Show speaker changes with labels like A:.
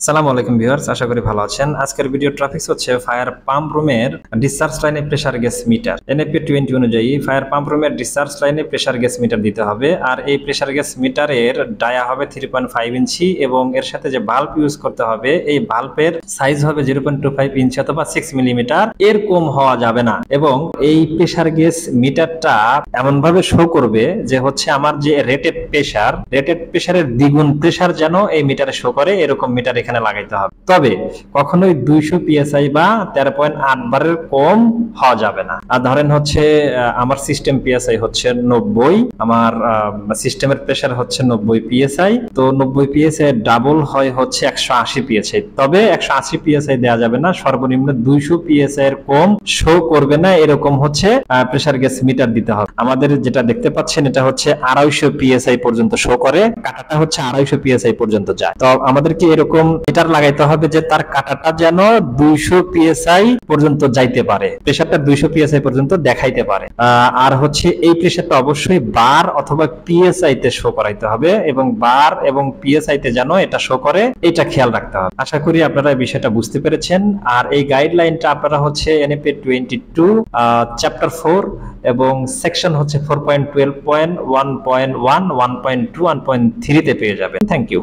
A: সালামু আলাইকুম ভিউয়ার্স, আশা করি ভালো আছেন। আজকের ভিডিও ট্রাফিক্স হচ্ছে ফায়ার পাম্প রুমের ডিসচার্জ লাইনে প্রেসার গ্যাস মিটার। এনএপি 20 অনুযায়ী ফায়ার পাম্প রুমের ডিসচার্জ লাইনে প্রেসার গ্যাস মিটার দিতে হবে। আর এই প্রেসার গ্যাস মিটারের ডায়া হবে 3.5 ইঞ্চি এবং এর সাথে যে বাল্ব ইউজ করতে হবে এই বাল্বের সাইজ হবে 0.25 ইঞ্চি অথবা 6 মিলিমিটার, এর কম হওয়া যাবে না। এবং এই প্রেসার গ্যাস মিটারটা এমন ভাবে শো করবে যে হচ্ছে আমার যে রেটেড প্রেসারের দ্বিগুণ প্রেসার যেন এই মিটারে শো করে, এরকম মিটার এখানে লাগাইতে হবে। তবে কখনোই 200 পিএসআই বা 13.8 বারের কম হওয়া যাবে না। আর ধরেন হচ্ছে আমার সিস্টেম পিএসআই হচ্ছে 90, আমার সিস্টেমের প্রেসার হচ্ছে 90 পিএসআই, তো 90 পিএসআই ডাবল হয় হচ্ছে 180 পিএসআই। তবে 180 পিএসআই দেওয়া যাবে না, সর্বনিম্ন 200 পিএসআই এর কম শো করবে না, এরকম হচ্ছে প্রেসার গ্যাস মিটার দিতে হবে। আমাদের যেটা দেখতে পাচ্ছেন এটা হচ্ছে 250 পিএসআই পর্যন্ত শো করে, কাটাটা হচ্ছে 250 পিএসআই পর্যন্ত যায়। তো আমাদেরকে এরকম মিটার লাগাইতে হবে যে তার কাটাটা যেন 200 পিএসআই পর্যন্ত যাইতে পারে, প্রেসারটা 200 পিএসআই পর্যন্ত দেখাইতে পারে। আর হচ্ছে এই প্রেসারটা অবশ্যই বার অথবা পিএসআই তে শো করাইতে হবে এবং বার এবং পিএসআই তে যেন এটা শো করে, এটা খেয়াল রাখতে হবে। আশা করি আপনারা এই বিষয়টা বুঝতে পেরেছেন। আর এই গাইডলাইনটা আপনারা হচ্ছে এনএপি 22 চ্যাপ্টার 4 এবং সেকশন হচ্ছে 4.12.1.1, 1.2, 1.3 তে পেয়ে যাবেন। Thank you.